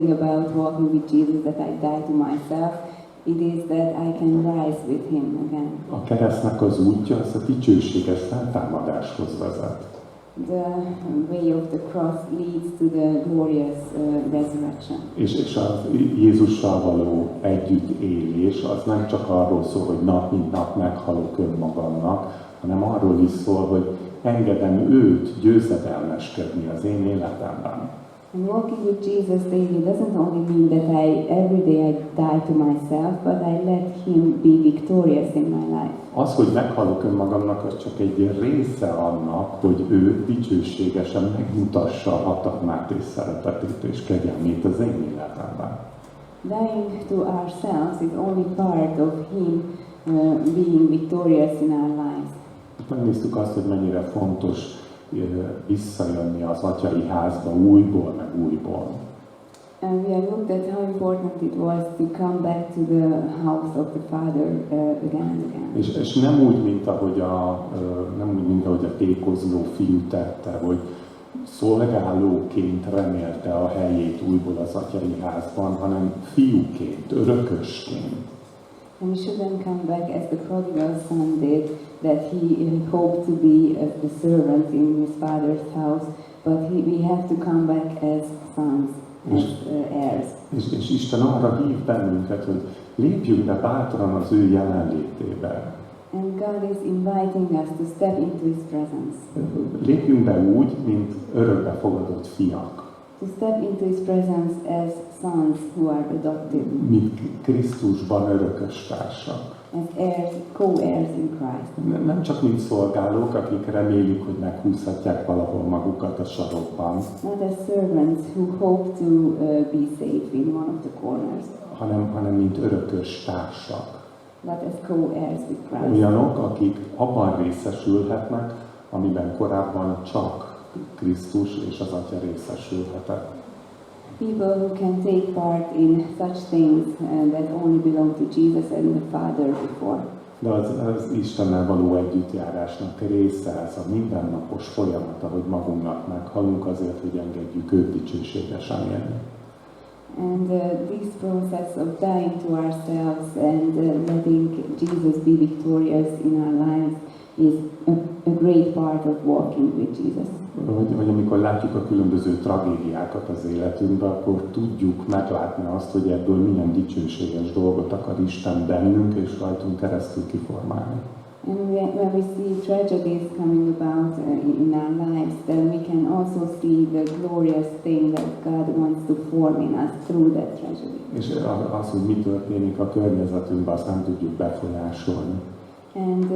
about walking with Jesus that I die to myself, it is that I can rise with him again. A keresztnek az útja az a dicsőséges feltámadáshoz vezet. The way of the cross leads to the glorious resurrection. És a Jézussal való együttélés az nem csak arról szól, hogy nap mint nap meghalok önmagamnak, hanem arról is szól, hogy engedem őt győzedelmeskedni az én életemben. And walking with Jesus daily doesn't only mean that every day I die to myself, but I let him be victorious in my life. Az, hogy meghalok önmagamnak, az csak egy része annak, hogy ő dicsőségesen megmutassa a hatalmát és szeretetét és kegyelmét az én életemben. Dying to ourselves is only part of him being victorious in our lives. Megnéztük azt, hogy mennyire fontos visszajönni az atyai házba újból, meg újból. And we have looked at how important it was to come back to the house of the Father again and again. És nem úgy, mint ahogy a tékozló fiú tette, hogy szolgálóként remélte a helyét újból az atyai házban, hanem fiúként, örökösként. And we shouldn't come back as the prodigal son did, that he hoped to be the servant in his father's house, but we have to come back as sons, as heirs. És Isten arra hív bennünket, hogy lépjünk be bátran az ő jelenlétébe. And God is inviting us to step into his presence. Lépjünk be úgy, mint örökbefogadott fiak. To step into his presence as sons who are adopted. Mint Krisztusban örökös társak. As heirs, co-heirs in Christ. Nem csak mint szolgálók, akik remélik, hogy meghúzhatják valahol magukat a sarokban. Not as servants who hope to be safe in one of the corners. hanem mint örökös társak. But as co-heirs with Christ. Olyanok, akik abban részesülhetnek, amiben korábban csak Krisztus és az Atya részesülhetett. People who can take part in such things that only belong to Jesus and the Father before. De az Istennel való együttjárásnak része ez a mindennapos folyamata, hogy magunknak meghalunk azért, hogy engedjük őt dicsőségesen élni. And this process of dying to ourselves and letting Jesus be victorious in our lives is a great part of walking with Jesus. Hogy amikor látjuk a különböző tragédiákat az életünkben, akkor tudjuk meglátni azt, hogy ebből milyen dicsőséges dolgot akar Isten bennünk és rajtunk keresztül kiformálni. And when we see tragedies coming about in our lives, then we can also see the glorious thing that God wants to form in us through that tragedy. És az, hogy mi történik a környezetünkben, azt nem tudjuk befolyásolni. And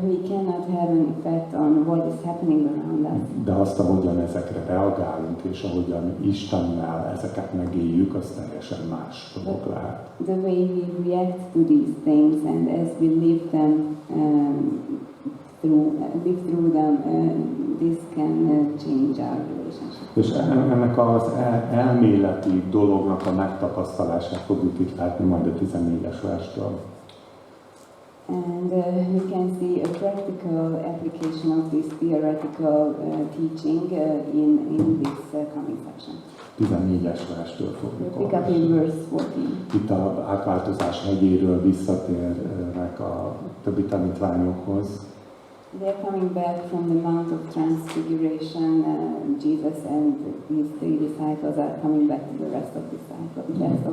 we cannot have an effect on what is happening around us. De azt, ahogyan ezekre reagálunk, és ahogyan Istennel ezeket megéljük, az teljesen más dolog lehet. The way we react to these things and as we live through them, this can change our relationship. És ennek az elméleti dolognak a megtapasztalását fogjuk itt látni majd a 14-es verstől. And we can see a practical application of this theoretical teaching in this coming section. 14-es verstől fogjuk Pick up in verse 14. Itt az átváltozás hegyéről visszatérnek a többi tanítványokhoz. They're coming back from the Mount of Transfiguration. Jesus and his three disciples are coming back to the rest of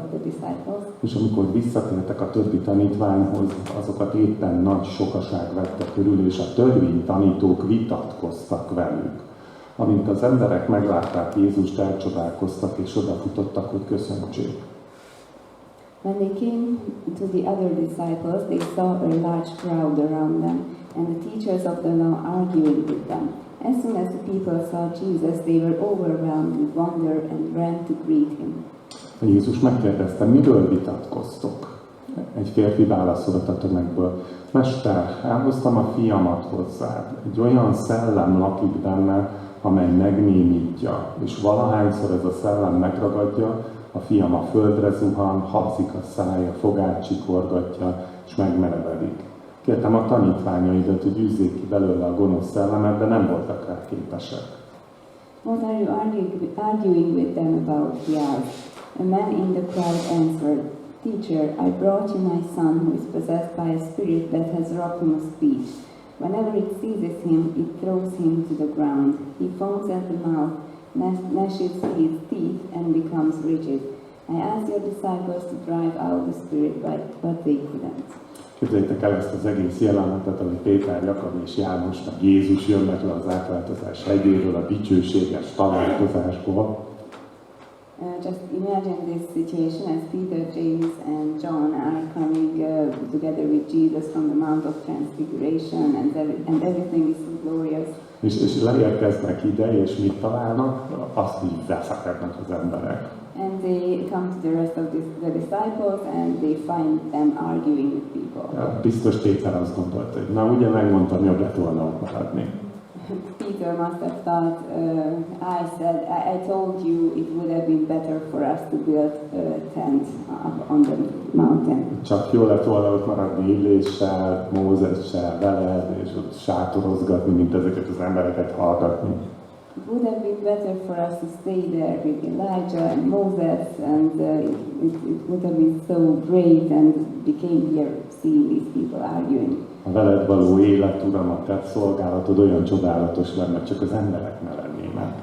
the disciples. És amikor visszatértek a többi tanítványhoz, azokat éppen nagy sokaság vette körül, és a törvénytanítók vitatkoztak velük. Amint az emberek meglátták Jézust, elcsodálkoztak és odafutottak, hogy köszöntsék. When they came to the other disciples, they saw a large crowd around them, and the teachers of the law arguing with them. As soon as the people saw Jesus, they were overwhelmed with wonder and ran to greet him. Jézus megkérdezte, miről vitatkoztok? Egy férfi válaszolt a tömegből, Mester, elhoztam a fiamat hozzád. Egy olyan szellem lakik benne, amely megnémítja, és valahányszor ez a szellem megragadja, a fiam a földre zuhan, habzik a szája, fogát csikorgatja, és megmerevedik. Kértem a tanítványaidat, hogy űzzék ki belőle a gonosz szellemet, de nem voltak rá képesek. What are you arguing with them about? He asked. A man in the crowd answered, "Teacher, I brought you my son who is possessed by a spirit that has robbed him of speech. Whenever it seizes him, it throws him to the ground. He foams at the mouth, gnashes his teeth, and becomes rigid. I asked your disciples to drive out the spirit, but they couldn't." Képzeljétek el ezt az egész jelenetet, ahogy Péter, Jakab és János, meg Jézus jönnek le az átváltozás hegyéről, a dicsőséges találkozásból. Just imagine this situation as Peter, James, and John are coming together with Jesus from the Mount of Transfiguration, and everything is so glorious. És leérkeznek ide, és mit találnak? Azt, hogy veszekednek az emberek. And they come to the rest of the disciples, and they find them arguing with people. Biztos Péter azt gondolta, hogy na ugye megmondtam, jobb lett volna ott maradni. Peter must have thought, I told you it would have been better for us to build a tent up on the mountain. Csak jó lett volna ott maradni Illéssel, Mózessel, veled, és ott sátorozgatni, mint ezeket az embereket hallgatni. It would have been better for us to stay there with Elijah and Moses, and it would have been so great, and we came here seeing these people arguing. A veled való élet, Uram, a te szolgálatod olyan csodálatos lenne, csak az emberek ne lennének.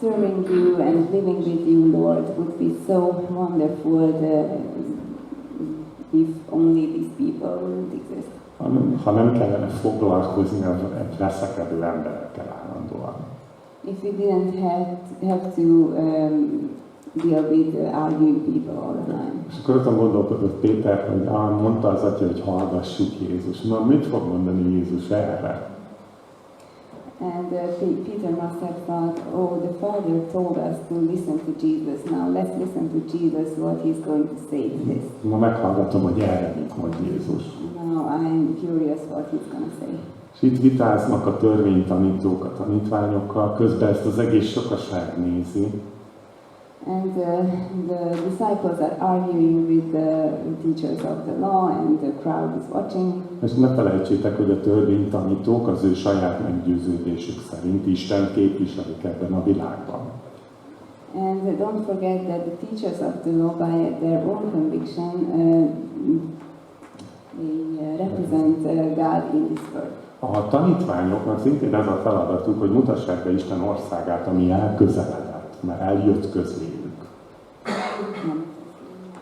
Serving you and living with you, Lord, would be so wonderful if only these people wouldn't exist. Ha nem kellene foglalkozni a veszekedő emberekkel állandóan. If we didn't have to deal with arguing people all the time. És akkor ottan gondolkodott Péter, hogy mondta az atya, hogy hallgassuk Jézus. Na, mit fog mondani Jézus erre? And Peter must have thought, oh, the Father told us to listen to Jesus. Now let's listen to Jesus, what he's going to say to this. Na, meghallgatom, hogy erre mit mond Jézus. Now I'm curious what he's going to say. És itt vitáznak a törvénytanítók, a tanítványokkal, közben ezt az egész sokaság nézi. And the disciples are arguing with the teachers of the law, and the crowd is watching. És ne felejtsétek, hogy a törvénytanítók az ő saját meggyőződésük szerint Isten képviselik ebben a világban. And don't forget that the teachers of the law, by their own conviction, they represent God in this world. A tanítványoknak szintén ez a feladatuk, hogy mutassák be Isten országát, ami elközeledett, mert eljött közéjük.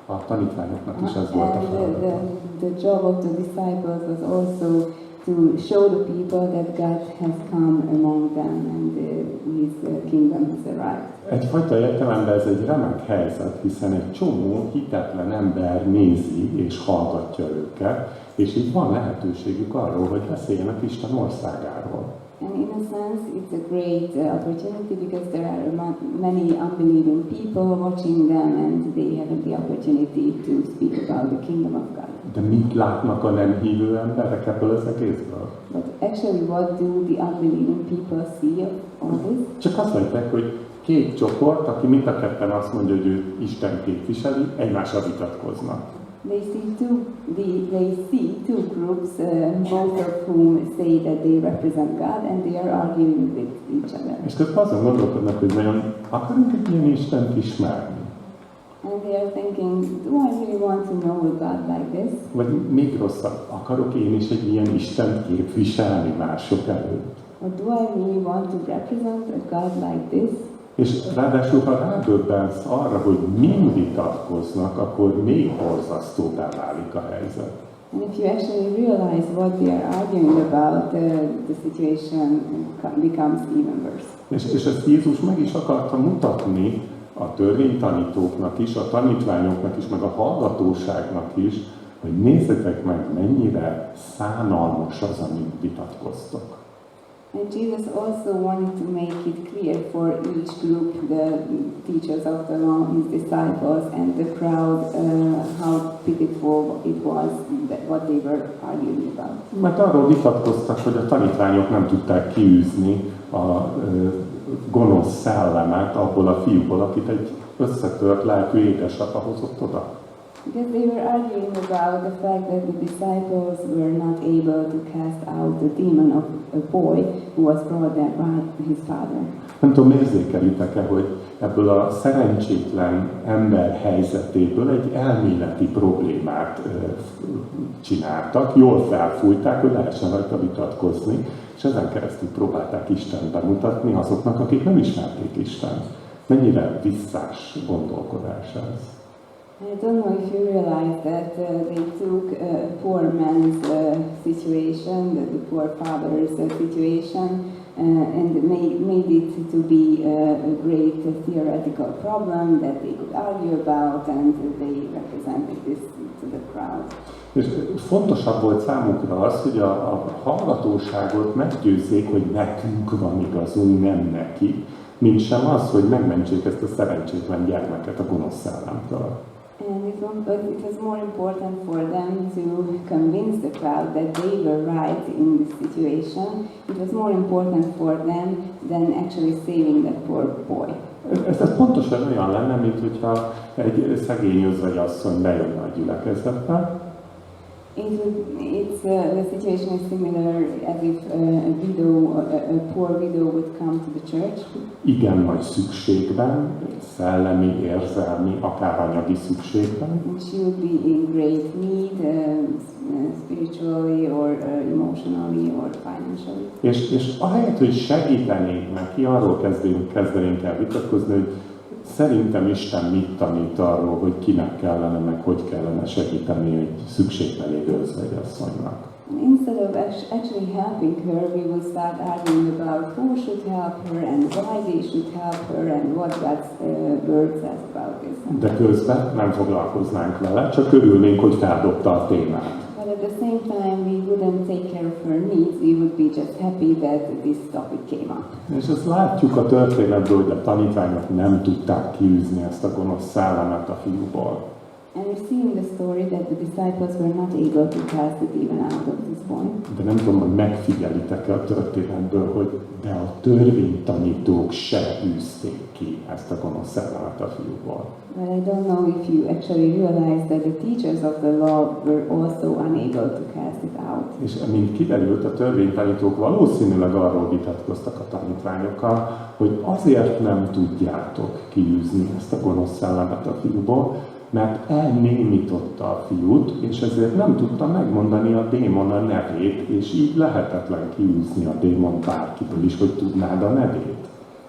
A tanítványoknak is ez volt a feladat. The job of the disciples was also to show the people that God has come among them and His kingdom has arrived. Egyfajta értelemben ez egy remek helyzet, hiszen egy csomó hitetlen ember nézi és hallgatja őket, és így van lehetőségük arról, hogy beszéljenek Isten országáról. And in a sense, it's a great opportunity because there are many unbelieving people watching them, and they have the opportunity to speak about the kingdom of God. De mit látnak a nem hívő emberek ebből az egészből? But actually, what do the unbelieving people see of all this? Csak azt mondják, hogy két csoport, aki mind a ketten azt mondja, hogy ő Isten képviseli, egymással vitatkoznak. They see two groups, both of whom say that they represent God, and they are arguing with each other. És közben azon gondolkodnak, hogy nagyon akarunk egy ilyen Istent ismerni. And they are thinking, do I really want to know a God like this? Vagy még rosszabb, akarok én is egy ilyen Istent képviselni mások előtt. Or do I really want to represent a God like this? És ráadásul, ha rádöbbensz arra, hogy mind vitatkoznak, akkor még borzasztóbbá válik a helyzet. And if you actually realize what they are arguing about, the situation becomes even worse. És ezt Jézus meg is akarta mutatni a törvénytanítóknak is, a tanítványoknak is, meg a hallgatóságnak is, hogy nézzétek meg, mennyire szánalmas az, amit vitatkoztok. And Jesus also wanted to make it clear for each group, the teachers of the law, his disciples, and the crowd, how pitiful it was, what they were arguing about. Mert arról vitatkoztak, hogy a tanítványok nem tudták kiűzni a gonosz szellemet abból a fiúból, akit egy összetört lelkű édesapa hozott oda. Because they were arguing about the fact that the disciples were not able to cast out the demon of a boy who was brought there by his father. Nem tudom, érzékelitek-e, hogy ebből a szerencsétlen ember helyzetéből egy elméleti problémát csináltak, jól felfújták, hogy lehessen rajta vitatkozni, és ezen keresztül próbálták Istent bemutatni azoknak, akik nem ismerték Istent. Mennyire visszás gondolkodás ez? I don't know if you realize that they took a poor man's situation, the poor father's situation, and made it to be a great theoretical problem that they could argue about, and they represented this to the crowd. És fontosabb volt számukra az, hogy a hallgatóságot meggyőzzék, hogy nekünk van igazunk, nem neki, mint sem az, hogy megmentsék ezt a szerencsétlen gyermeket a gonosz szellemtől. And it was more important for them to convince the crowd that they were right in this situation. It was more important for them than actually saving that poor boy. Ez pontosan olyan lenne, mint hogyha egy szegény özvegyasszony bejönne a gyülekezetbe. The situation is similar as if a poor widow would come to the church. Igen nagy szükségben, szellemi, érzelmi, akár anyagi szükségben. And she would be in great need, spiritually or emotionally or financially. És ahelyett, hogy segítenénk neki, arról kezdenénk el vitatkozni, hogy szerintem Isten mit tanít arról, hogy kinek kellene, meg hogy kellene segíteni egy szükségben lévő özvegyasszonynak. Instead of actually helping her, we will start arguing about who should help her and why they should help her and what God's word says about this. De közben nem foglalkoznánk vele, csak örülnénk, hogy feldobta a témát. But at the same time, we wouldn't take care of her needs. We would be just happy that this topic came up. És ezt látjuk a történetből, hogy a tanítványok nem tudták kiűzni ezt a gonosz szellemet a fiúból. And we see in the story that the disciples were not able to cast it even out of this boy. De nem tudom, hogy megfigyelitek-e a történetből, hogy de a törvénytanítók se űzték ki ezt a gonosz szellemet a fiúból. But I don't know if you actually realize that the teachers of the law were also unable to cast it out. És mint kiderült, a törvénytanítók valószínűleg arról vitatkoztak a tanítványokkal, hogy azért nem tudjátok kiűzni ezt a gonosz szellemet a fiúból, mert elnémította a fiút, és ezért nem tudta megmondani a démon a nevét, és így lehetetlen kiűzni a démon bárkiből is, hogy tudnád a nevét.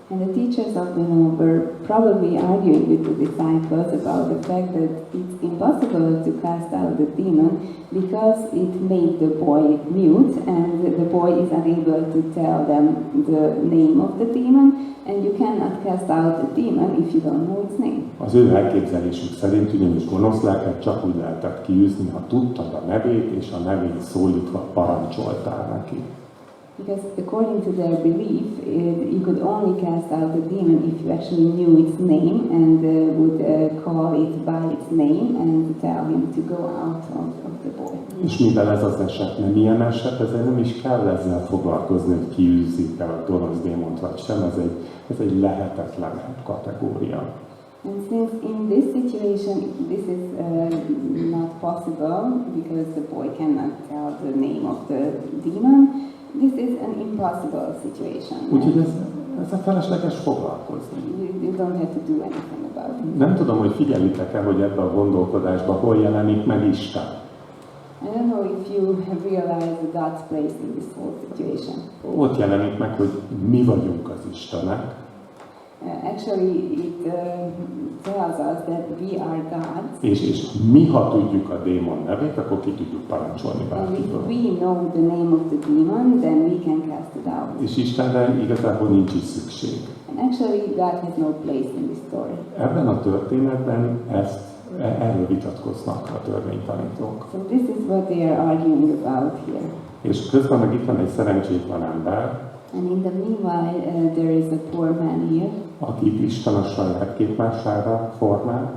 And the teachers of the law were probably arguing with the disciples about the fact that it's impossible to cast out the demon because it made the boy mute and the boy is unable to tell them the name of the demon, and you cannot cast out a demon if you don't know its name. Az ő elképzelésük szerint ugyanis gonosz lelket csak úgy lehetett kiűzni, ha tudtad a nevét, és a nevét szólítva parancsoltál neki. Because according to their belief, you could only cast out a demon if you actually knew its name and would call it by its name and tell him to go out of the boy. És mivel ez az eset nem ilyen eset, ezért nem is kell ezzel foglalkozni, hogy kiűzik el a gonosz démont vagy sem, ez egy lehetetlenebb kategória. And since in this situation this is not possible because the boy cannot tell the name of the demon, this is an impossible situation. Úgyhogy ezzel felesleges foglalkozni. You don't have to do anything about it. Nem tudom, hogy figyelitek-e, hogy ebben a gondolkodásban hol jelenik meg Isten. I don't know if you have realized God's place in this whole situation. Ott jelenik meg, hogy mi vagyunk az Istenek. Actually, it tells us that we are gods. És mi, ha tudjuk a démon nevét, akkor ki tudjuk parancsolni And if bárkiből. we know the name of the demon, then we can cast it out. És Istenre igazából nincs is szükség. And actually, God has no place in this story. Ebben a történetben erről vitatkoznak a törvénytanítók. So this is what they are arguing about here. És közben meg itt van egy szerencsétlen ember, And in the meanwhile, there is a poor man here akit Isten a saját képmására formál,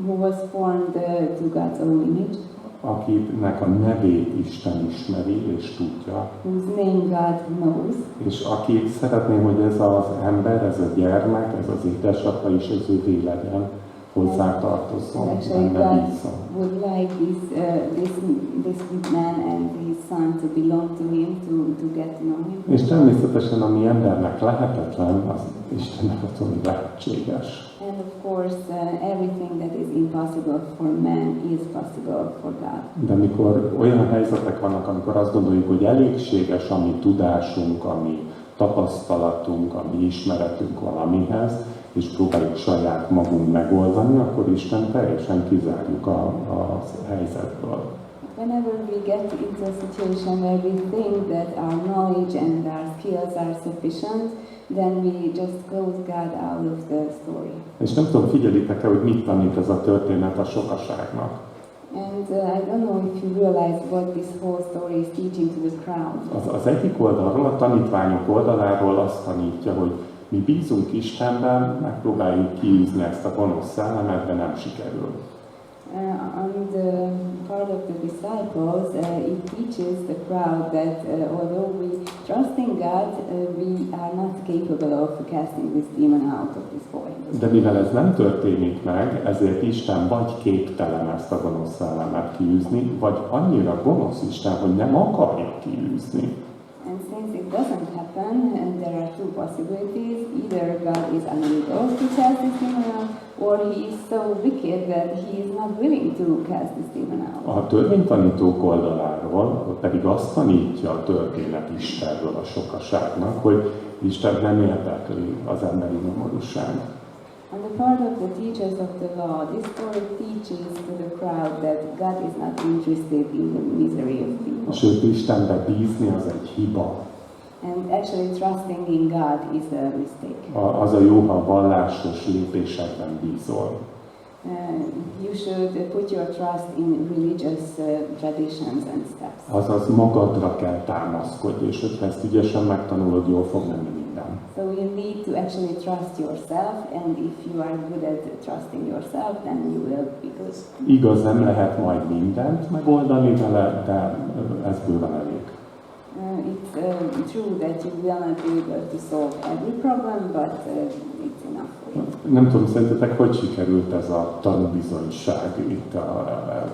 who was formed to God's own image, akinek a nevét Isten ismeri és tudja, whose name God knows, és aki szeretné, hogy ez az ember, ez a gyermek, ez az édesapa is az övé legyen, hozzátartozzon, Actually, benne God bízzon. would like this man and his son to belong to him, to get to know him. És természetesen, ami embernek lehetetlen, az Istennek attól még lehetséges. And of course, everything that is impossible for man is possible for God. De mikor olyan helyzetek vannak, amikor azt gondoljuk, hogy elégséges a mi tudásunk, a mi tapasztalatunk, a mi ismeretünk valamihez, és próbáljuk saját magunk megoldani, akkor Isten teljesen kizárjuk a helyzetből. Whenever we get into a situation where we think that our knowledge and our skills are sufficient, then we just close God out of the story. És nem tudom, figyelitek-e, hogy mit tanít ez a történet a sokaságnak? And I don't know if you realize what this whole story is teaching to the crowd. Az egyik oldalról, a tanítványok oldaláról azt tanítja, hogy mi bízunk Istenben, megpróbáljuk kiűzni ezt a gonosz szellemet, de nem sikerül. On the part of the disciples, it teaches the crowd that although we trust in God, we are not capable of casting this demon out of this boy. De mivel ez nem történik meg, ezért Isten vagy képtelen ezt a gonosz szellemet kiűzni, vagy annyira gonosz Isten, hogy nem akarja kiűzni. And since it doesn't happen, there are two possibilities. Either God is unable to cast this demon out, or he is so wicked that he is not willing to cast this demon out. A törvénytanítók oldaláról pedig azt tanítja a történet Istenről a sokaságnak, hogy Isten nem érdekli az emberi nyomorúság. On the part of the teachers of the law, this story teaches to the crowd that God is not interested in the misery of people. Sőt, Istenbe bízni az egy hiba. And actually trusting in God is a mistake. Az a jó, ha vallásos lépésekben bízol. You should put your trust in religious traditions and steps. Azaz magadra kell támaszkodni, és hogyha ezt ügyesen megtanulod, jól fog menni minden. So you need to actually trust yourself, and if you are good at trusting yourself, then you will be good. Igaz, nem lehet majd mindent megoldani vele, de ez bőven elég. It's true that you will not be able to solve every problem, but it's enough for you. Nem tudom, szerintetek, hogy sikerült ez a tanúbizonyság itt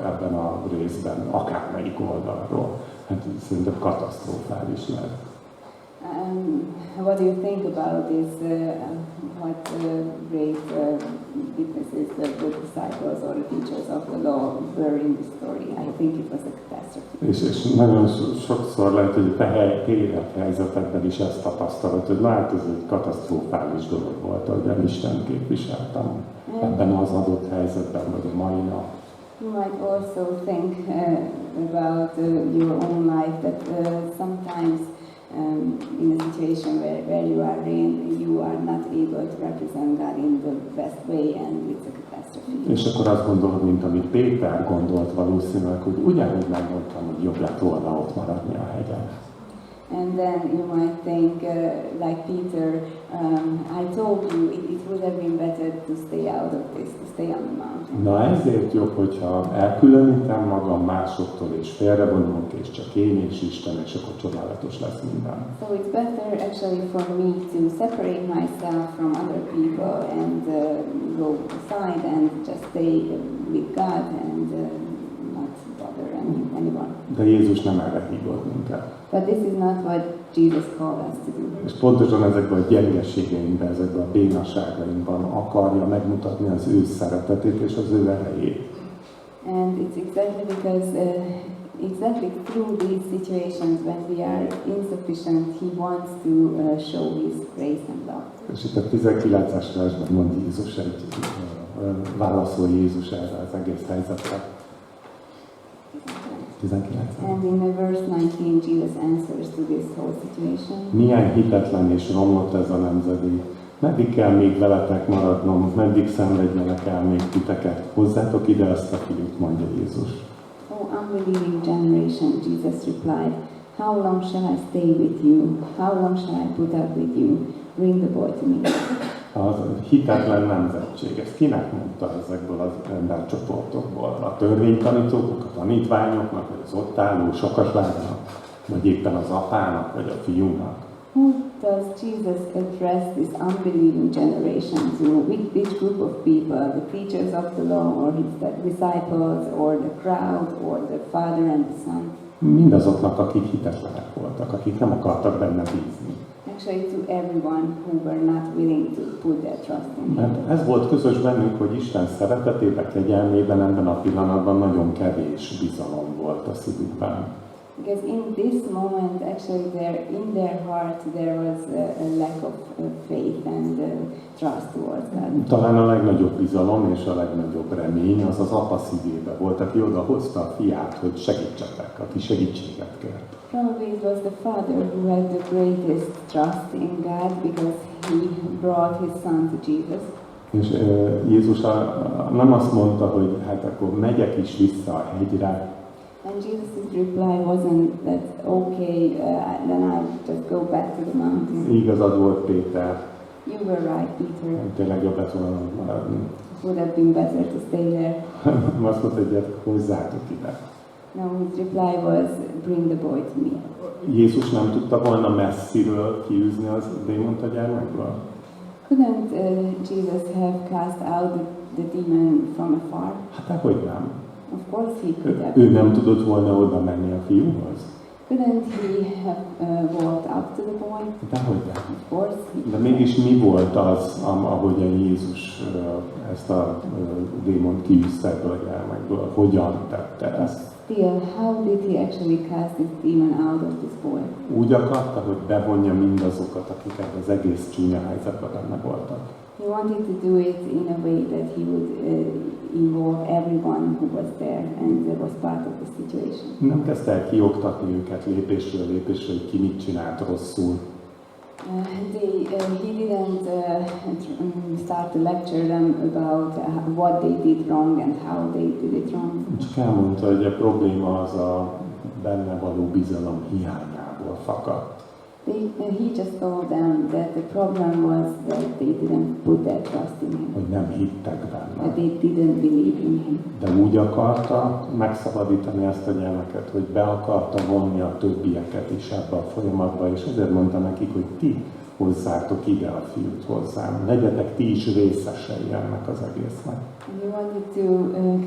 ebben a részben, akármelyik oldalról? Hát szerintem katasztrofális lett. What do you think about this? What great witnesses the disciples or the teachers of the law were in this story? I think it was a catastrophe. És nagyon sokszor lehet, hogy a te élethelyzetekben is ezt tapasztalod, hogy lehet, ez egy katasztrofális dolog volt, ahogyan Isten képviseltem ebben az adott helyzetben, vagy a mai nap. You might also think about your own life that sometimes in a situation where you are in, you are not able to represent God in the best way, and it's a catastrophe. És akkor azt gondolod, mint amit Péter gondolt valószínűleg, hogy ugyanúgy megmondtam, hogy jobb lett volna ott maradni a hegyen. And then you might think, like Peter, I told you it would have been better to stay out of this, to stay on the mountain. Na ezért jobb, hogyha elkülönítem magam másoktól, és félrevonulok, és csak én és Isten, és akkor csodálatos lesz minden. So it's better actually for me to separate myself from other people and go aside and just stay with God and not bother anyone. De Jézus nem erre hívott minket. But this is not what Jesus called us to do. És pontosan ezekben a gyengeségeinkben, ezekben a bénaságainkban akarja megmutatni az ő szeretetét és az ő erejét. And it's exactly because exactly through these situations when we are insufficient, He wants to show His grace and love. És itt a 19-es versben mond Jézus válaszol Jézus erre az egész helyzetre. 19. And in verse 19, Jesus answers to this whole situation. Milyen hitetlen és romlott ez a nemzedék. Meddig kell még veletek maradnom, meddig szenvedjenek el még titeket? Hozzátok ide ezt a fiút, mondja Jézus. Oh, unbelieving generation, Jesus replied, how long shall I stay with you? How long shall I put up with you? Bring the boy to me. Az hitetlen nemzetség. Ezt kinek mondta ezekből az embercsoportokból? A törvénytanítóknak, a tanítványoknak, vagy az ott álló sokaságnak, vagy éppen az apának, vagy a fiúnak? Who does Jesus address this unbelieving generation to? Which group of people? The teachers of the law, or his disciples, or the crowd, or the Father and the Son? Mindazoknak, akik hitetlenek voltak, akik nem akartak benne bízni. Actually, to everyone who were not willing to put their trust in him. Mert ez volt közös bennünk, hogy Isten szeretetében, kegyelmében ebben a pillanatban nagyon kevés bizalom volt a szívükben. Because in this moment, actually, in their heart, there was a lack of faith and trust towards God. Talán a legnagyobb bizalom és a legnagyobb remény az az apa szívébe volt, aki odahozta a fiát, hogy segítsetek, aki segítséget kért. Probably it was the father who had the greatest trust in God because he brought his son to Jesus. És Jézus nem azt mondta, hogy hát akkor megyek is vissza a hegyre. And Jesus' reply wasn't that, okay, then I'll just go back to the mountain. Igazad volt, Péter. You were right, Peter. Tényleg jobb lett volna maradni. It would have been better to stay there. Azt mondta, hogy hozzátok ide. No, his reply was, bring the boy to me. Jézus nem tudta volna messziről kiűzni az démont a gyermekből? Couldn't Jesus have cast out the demon from afar? Hát dehogy nem. Of course he could have. Ő nem tudott volna oda menni a fiúhoz? Couldn't he have walked up to the boy? Dehogy nem. Of course he De mégis mi volt az, ahogyan Jézus ezt a démont kiűzte ebből a gyermekből? Hogyan tette ezt? Still, how did he actually cast this demon out of this boy? Úgy akarta, hogy bevonja mindazokat, akik ebben az egész csúnya helyzetben benne voltak. He wanted to do it in a way that he would involve everyone who was there and was part of the situation. Nem kezdte el kioktatni őket lépésről lépésre, hogy ki mit csinált rosszul. He didn't start to lecture them about what they did wrong and how they did it wrong. Csak elmondta, hogy a probléma az a benne való bizalom hiányából fakadt. He just told them that the problem was that they didn't put their trust in him. Hogy nem hittek benne. That they didn't believe in him. De úgy akarta megszabadítani ezt a gyermeket, hogy be akarta vonni a többieket is ebbe a folyamatba, és ezért mondta nekik, hogy ti hozzátok ide a fiút hozzám. Legyetek ti is részesei ennek az egésznek. He wanted to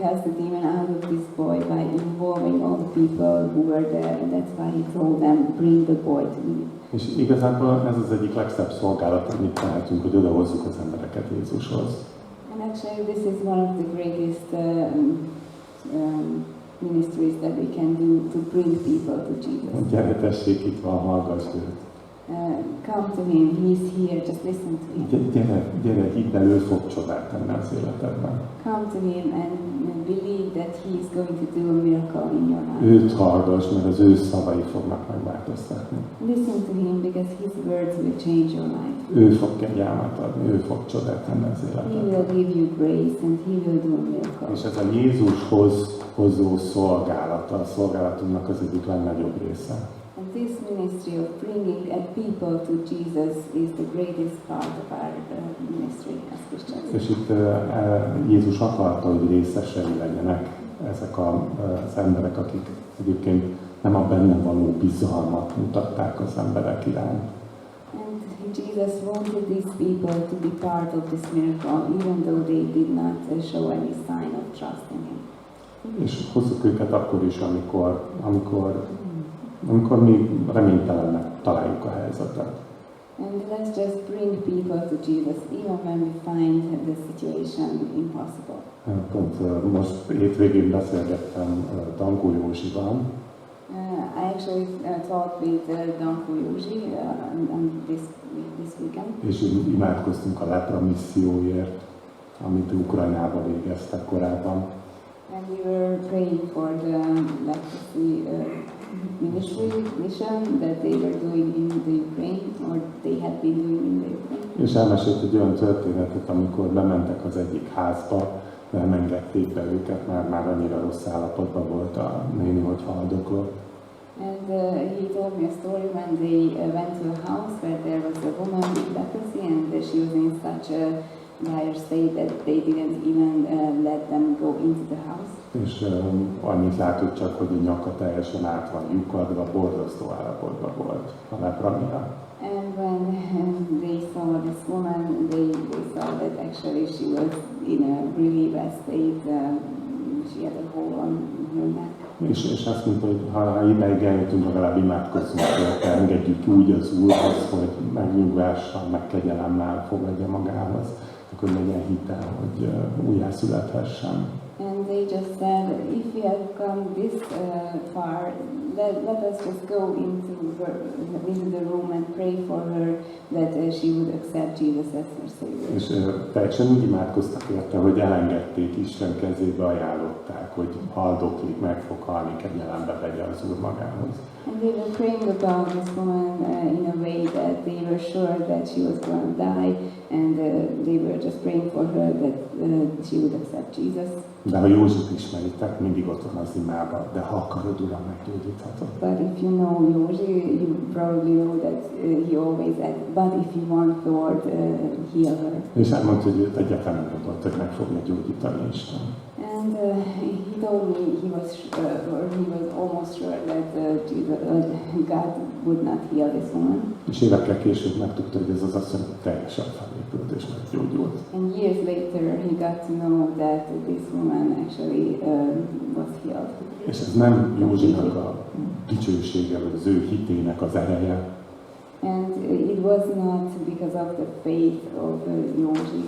cast the demon out of this boy by involving all the people who were there, and that's why he told them, bring the boy to me. És igazából ez az egyik legszebb szolgálat, amit tehetünk, hogy odahozzuk az embereket Jézushoz. And actually this is one of the greatest ministries that we can do to bring people to Jesus. Gyere, tessék, itt van, hallgassd őt. Come to him, he's here, just listen to him. Gyere, hidd el, ő fog csodát tenni az életedben. Come to him and believe that he is going to do a miracle in your life. Őt hallgass, mert az ő szavai fognak megváltoztatni. Listen to him because his words will change your life. Ő fog kegyelmet adni, ő fog csodát tenni az He életedben. will give you grace and he will do a miracle. És ez a Jézushoz hozó szolgálata, a szolgálatunknak az egyik legnagyobb része. And this ministry of bringing people to Jesus is the greatest part of our ministry as Christians. És itt Jézus akarta, hogy részesei legyenek ezek az emberek, akik egyébként nem a benne való bizalmat mutatták az emberek iránt. And Jesus wanted these people to be part of this miracle, even though they did not show any sign of trust in him. És hozzuk őket akkor is, amikor mi reménytelennek találjuk a helyzetet. And let's just bring people to Jesus, even when we find the situation impossible. Pont most hétvégén beszélgettem Dankó Józsival. I actually talked with Danko Józsi this weekend. És imádkoztunk a lepra misszióért, amit Ukrajnában végeztek korábban. And we were praying for the leprosy mission that they were doing in the Ukraine, or they had been doing in the Ukraine. És elmesélt egy olyan történetet, amikor bementek az egyik házba, nem engedték be őket, már annyira rossz állapotban volt a néni, hogy haldoklott. And he told me a story when they went to a house where there was a woman with leprosy, and she was in such a dire state that they didn't even let them go into the house. És annyit látott csak, hogy a nyaka teljesen át van lyukadva, borzasztó állapotban volt a lepra miatt. And when they saw this woman, they saw that actually she was in a really bad state. She had a hole on her neck. És azt mondta, hogy ha ideig eljutunk, legalább imádkozzunk érte, engedjük úgy az Úrhoz, hogy megnyugvással, meg kegyelemmel fogadja magához, akkor legyen hitel, hogy újjászülethessen. And they just said, if we have come this far, let us just go into the room and pray for her that she would accept Jesus as her Savior. És teljesen úgy imádkoztak érte, hogy elengedték, Isten kezébe ajánlották, hogy haldoklik, meg fog halni, kegyelembe vegye az Úr magához. And they were praying about this woman in a way that they were sure that she was going to die, and they were just praying for her that she would accept Jesus. De ha Józsit ismeritek, mindig ott van az imában, de ha akarod, Uram, meggyógyíthatod. But if you know Józsi, you probably know that he always said, but if you want, Lord, heal her. És elmondta, hogy őt egyáltalán nem gondolt, hogy meg fogja gyógyítani Isten. And he told me he was almost sure that God would not heal this woman. És évekkel később megtudta, hogy ez az asszony teljesen felépült és meggyógyult. And years later he got to know that this woman actually was healed. És ez nem Józsinak a dicsősége, vagy az ő hitének az ereje, And it was not because of the faith of Józsi,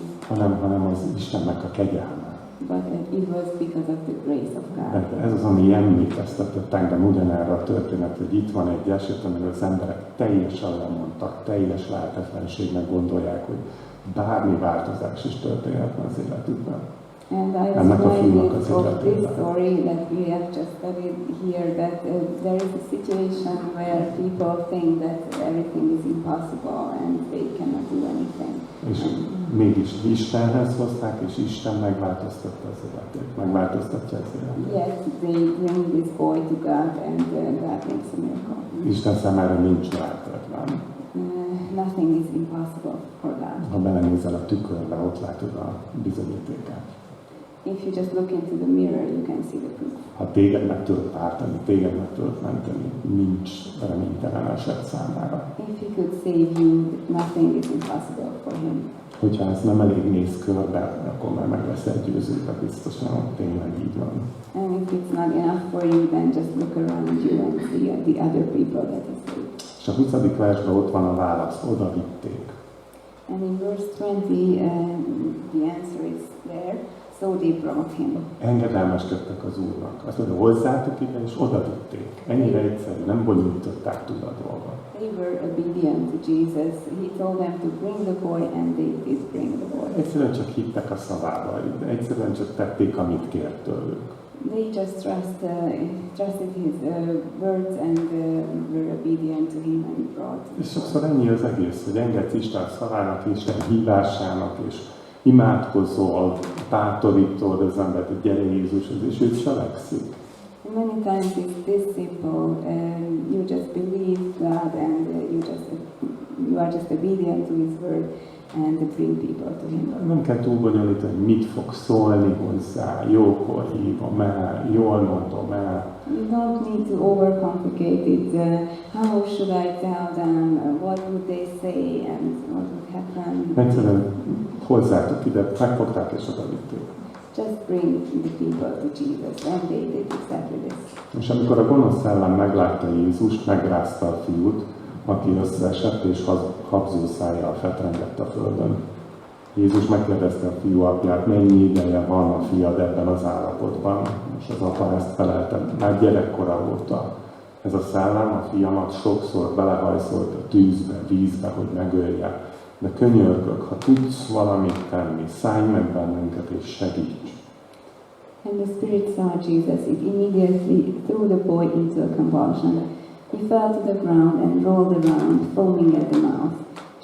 hanem az Istennek a kegyelme. but it was because of the grace of God. Mert ez az, ami emlékeztetett engem ugyanerre a történetre, hogy itt van egy eset, amiről az emberek teljesen lemondtak, teljes lehetetlenségnek gondolják, hogy bármi változás is történhetne az életükben. And I was reminded of this story that we have just studied here, that there is a situation where people think that everything is impossible and they cannot do anything. És mégis Istenhez hozták, és Isten megváltoztatta az életét, megváltoztatja az életét. Yes, they bring this boy to God and God makes a miracle. Isten számára nincs lehetetlen. Nothing is impossible for God. Ha belenézel a tükörbe, ott látod a bizonyítékát. If you just look into the mirror, you can see the proof. Ha téged meg tudod pártani, téged meg tudod menteni, nincs reménytelen eset számára. If he could save you, nothing is impossible for him. Hogyha ez nem elég néz körbe, akkor már meg leszel győződve biztosan, hogy tényleg így van. And if it's not enough for you, then just look around you and see the other people that is saved. És a 20. versben ott van a válasz, oda vitték. And in verse 20, the answer is there. So they brought him. Engedelmeskedtek az Úrnak. Azt mondja, hozzátok ide, és oda vitték. Ennyire egyszerű, nem bonyolították túl a dolgot. They were obedient to Jesus. He told them to bring the boy, and they did bring the boy. Egyszerűen csak hittek a szavába, egyszerűen csak tették, amit kért tőlük. They just trusted his words and were obedient to him and brought. És sokszor ennyi az egész, hogy engedsz Isten szavának, Isten hívásának, és imádkozol, bátorítod az embert, hogy gyere Jézushoz, és ő cselekszik. Many times it's this simple. You just believe God and you are just obedient to His word and bring people to Him. Nem kell túl bonyolítani, hogy mit fog szólni hozzá, jókor hívom el, jól mondom el. You don't need to overcomplicate it. How should I tell them? What would they say and what would happen? Egyszerűen hozzátok ide, megfogták és odavitték. Just bring the people to Jesus, and they did exactly this. És amikor a gonosz szellem meglátta Jézust, megrázta a fiút, aki összeesett és habzó szájjal fetrengett a földön. Jézus megkérdezte a fiú apját, mennyi ideje van a fiad ebben az állapotban. És az apa ezt felelte, már gyerekkora óta. Ez a szellem a fiamat sokszor belehajszolt a tűzbe, vízbe, hogy megölje. De könyörgök, ha tudsz valamit tenni, szállj meg bennünket és segíts. And the spirit saw Jesus. It immediately threw the boy into a convulsion. He fell to the ground and rolled around, foaming at the mouth.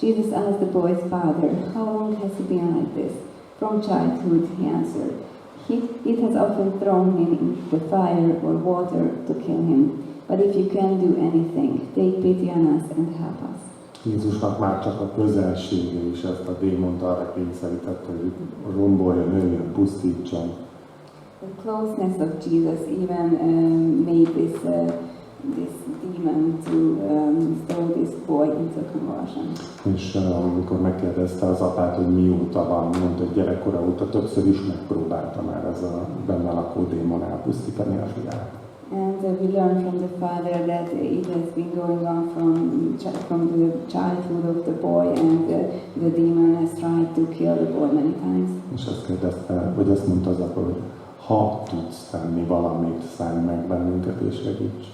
Jesus asked the boy's father, "How long has he been like this?" "From childhood," he answered. "It has often thrown him into the fire or water to kill him. But if you can do anything, take pity on us and help us." Jézusnak már csak a közelsége is ezt a démont arra kényszerítette, hogy romboljon, öljön, pusztítson. The closeness of Jesus even made this this demon to throw this boy into convulsion. És amikor megkérdezte az apát, hogy mióta van, mondta, hogy gyerekkora óta többször is megpróbálta már ez a benne lakó démon elpusztítani a fiát. And we learn from the father that it has been going on from the childhood of the boy, and the demon has tried to kill the boy many times. És azt kérdezte, vagy azt mondta az apa, hogy ha tudsz tenni valamit, szállj meg bennünket és segíts.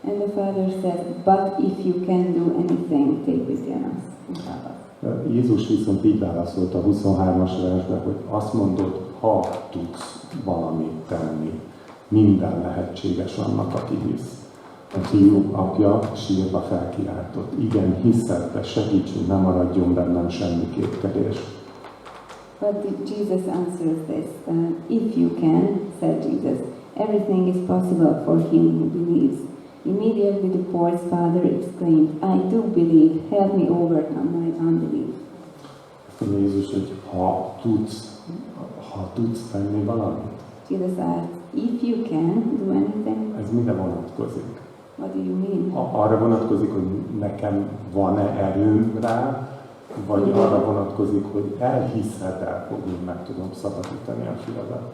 And the father says, but if you can do anything, take pity on us and help us. Jézus viszont így válaszolt a 23-as versben, hogy azt mondod, ha tudsz valamit tenni, minden lehetséges annak, aki hisz. A fiú apja sírva felkiáltott. Igen, hiszed, de segíts, hogy ne maradjon bennem semmi kétkedés. But Jesus answers this, if you can, said Jesus, everything is possible for him who believes. Immediately the boy's father exclaimed, I do believe, help me overcome my unbelief. Azt mondja Jézus, hogy ha tudsz tenni valamit. Jesus asked, if you can do anything, Ez mire vonatkozik? what do you mean? Arra vonatkozik, hogy nekem van-e erőm rá, vagy arra vonatkozik, hogy elhiszed-e, hogy én meg tudom szabadítani a fiadat?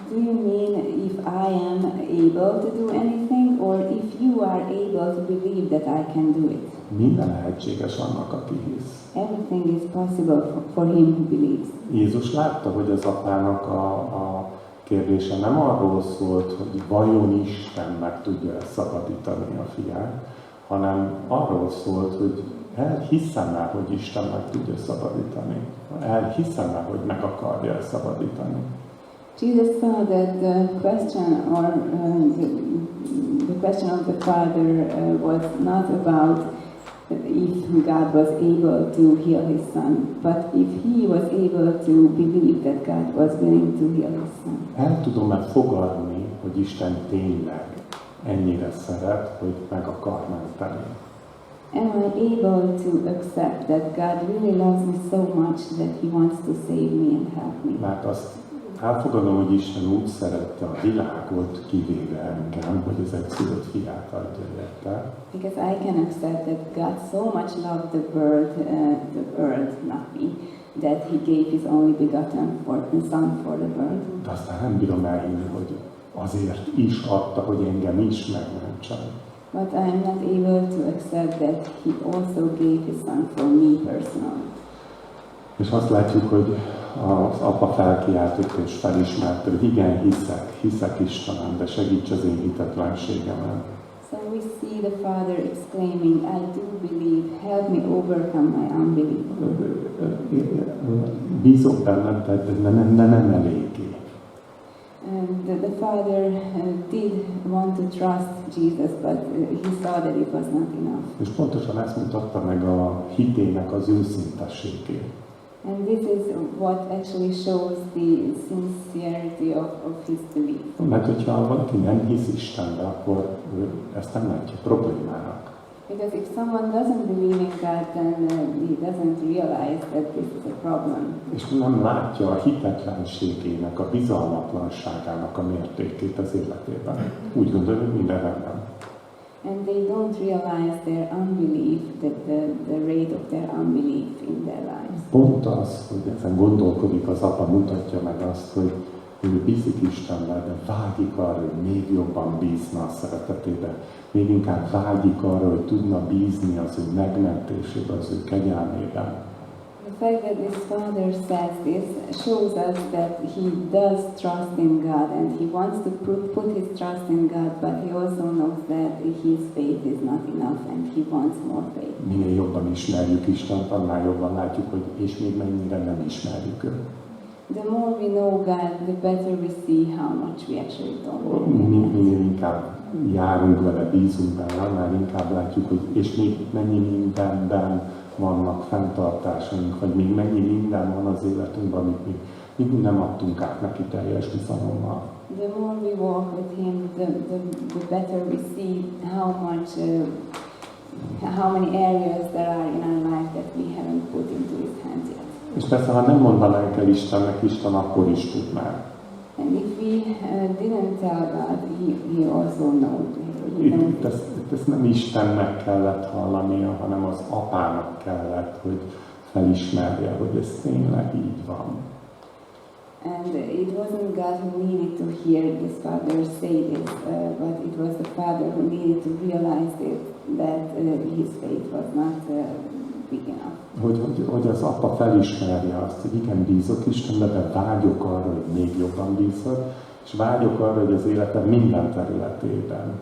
Do you mean if I am able to do anything, or if you are able to believe that I can do it? Minden lehetséges annak, aki hisz. Everything is possible for him who believes. Jézus látta, hogy az apának a kérdése nem arról szólt, hogy vajon Isten meg tudja szabadítani a fiát, hanem arról szólt, hogy elhiszem-e, hogy Isten meg tudja szabadítani. Elhiszem-e, hogy meg akarja szabadítani. Jesus saw that the question, or the question of the father was not about if God was able to heal his son, but if he was able to believe that God was willing to heal his son. El tudom-e fogadni, hogy Isten tényleg ennyire szeret, hogy meg akar menteni? Am I able to accept that God really loves me so much that he wants to save me and help me? Mert azt elfogadom, hogy Isten úgy szerette a világot, kivéve engem, hogy az egyszülött fiát adja érte. Because I can accept that God so much loved the world, not me, that he gave his only begotten son for the world. De aztán nem bírom elhinni, hogy azért is adta, hogy engem is megmentsen. But I am not able to accept that he also gave his son for me personally. És azt látjuk, hogy az apa felkiáltott és felismerte, hogy igen, hiszek Istenem, de segíts az én hitetlenségemen. So we see the father exclaiming, I do believe, help me overcome my unbelief. Bízok benned, de nem eléggé. And the father did want to trust Jesus, but he saw that it was not enough. És pontosan ezt mutatta meg a hitének az őszintességét. And this is what actually shows the sincerity of his belief. Mert hogyha valaki nem hisz Istenbe, akkor ezt nem látja problémának. Because if someone doesn't believe in God, then he doesn't realize that this is a problem. És nem látja a hitetlenségének, a bizalmatlanságának a mértékét az életében. Úgy gondolja, hogy minden rendben. And they don't realize their unbelief, the rate of their unbelief in their lives. Pont az, hogy ezen gondolkodik az apa, mutatja meg azt, hogy ő bízik Istenben, de vágyik arra, hogy még jobban bízna a szeretetébe. Még inkább vágyik arra, hogy tudna bízni az ő megmentésében, az ő kegyelmében. The fact that this father says this shows us that he does trust in God, and he wants to put his trust in God, but he also knows that his faith is not enough and he wants more faith. Minél jobban ismerjük Istent, annál jobban látjuk, hogy és még mennyire nem ismerjük őt. The more we know God, the better we see how much we actually don't know. Minél inkább járunk vele, bízunk benne, annál inkább látjuk, hogy és még mennyi mindenben vannak fenntartásaink, vagy még mennyi minden van az életünkben, amit még nem adtunk át neki teljes bizalommal. The more we walk with Him, the better we see how many areas there are in our life that we haven't put into His hands yet. És persze, ha nem mondanánk el Istennek, Isten akkor is tud már. And if we didn't tell God, He also knows. Ezt nem Istennek kellett hallania, hanem az apának kellett, hogy felismerje, hogy ez tényleg így van. And it wasn't God who needed to hear this father say this, but it was the father who needed to realize that his faith was not big enough. Hogy az apa felismerje azt, hogy igen, bízok Istenbe, de vágyok arra, hogy még jobban bízok, és vágyok arra, hogy az életem minden területében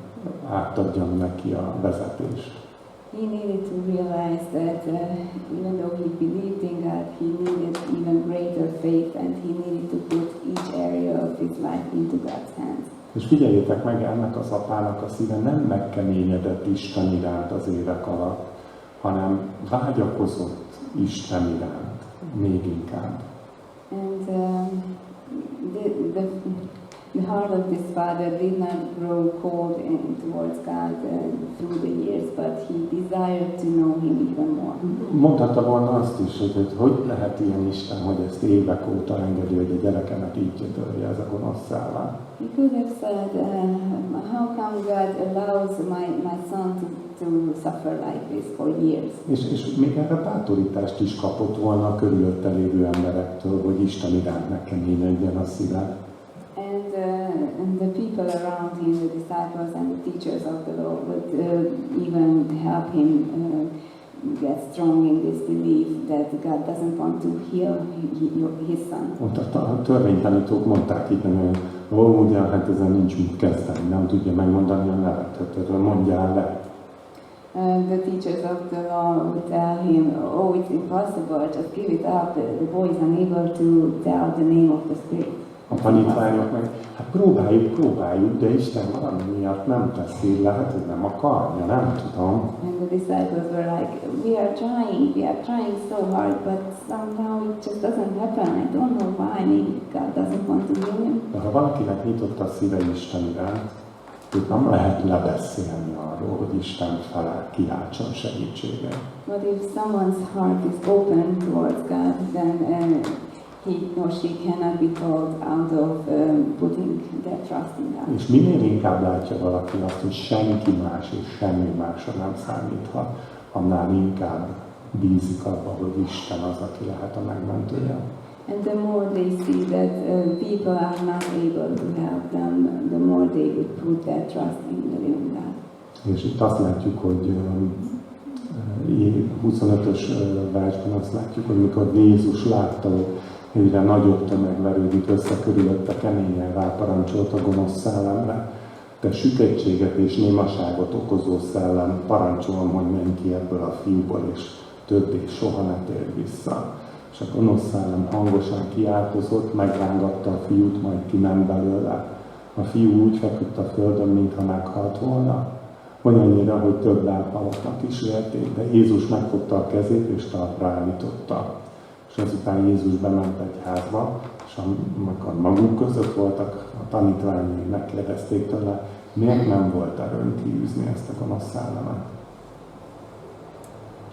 átadjam neki a vezetést. He needed to realize that even though he believed in God, he needed even greater faith, and he needed to put each area of his life into God's hands. És figyeljétek meg, ennek az apának a szíve nem megkeményedett Isten iránt az évek alatt, hanem vágyakozott Isten iránt még inkább. And the heart of this father did not grow cold towards God through the years, but he desired to know him even more. Mondhatta volna azt is, hogy lehet ilyen Isten, hogy ezt évek óta engedi, hogy a gyerekemet így gyötörje ez a gonosz szellem. He could have said, how come God allows my son to suffer like this for years? És még erre bátorítást is kapott volna a körülötte lévő emberektől, hogy Isten iránt ne keményedjen a szíve. And the people around him, the disciples and the teachers of the law, would even help him get strong in this belief that God doesn't want to heal his son. A törvénytanítók mondták itt, hogy ugye, hát ezen nincs mit kezdeni, nem tudja megmondani a nevet, hát mondjál le. The teachers of the law would tell him, oh, it's impossible, just give it up. The boy is unable to tell the name of the Spirit. A tanítványok meg, hát próbáljuk, de Isten valami miatt nem teszi, lehet, hogy nem akarja, nem tudom. And the disciples were like, we are trying so hard, but somehow it just doesn't happen. I don't know why, maybe God doesn't want to heal him. De ha valakinek nyitott a szíve Isten iránt, őt nem lehet lebeszélni arról, hogy Isten felé kiáltson segítséget. But if someone's heart is open towards God, then he or she cannot be told out of putting their trust in God. És minél inkább látja valaki azt, hogy senki más és semmi másra nem számíthat, annál inkább bízik abba, hogy Isten az, aki lehet a megmentője. And the more they see that people are not able to help them, the more they would put their trust in the living God. És itt azt látjuk, hogy 25-ös versben azt látjuk, hogy mikor Jézus látta, hogy egyre nagyobb tömeg verődik össze körülötte, keményen ráparancsolt a gonosz szellemre. Te sükettséget és némaságot okozó szellem, parancsolom, hogy menj ki ebből a fiúból, és többé soha ne térj vissza. És a gonosz szellem hangosan kiáltozott, megrángatta a fiút, majd kiment belőle. A fiú úgy feküdt a földön, mintha meghalt volna. Olyannyira, hogy több elhalottnak is vélték, de Jézus megfogta a kezét és talpra állította. És azután Jézus bement egy házba, és amikor maguk között voltak, a tanítványai megkérdezték tőle, miért nem volt erőn kiűzni ezt a gonosz szellemet.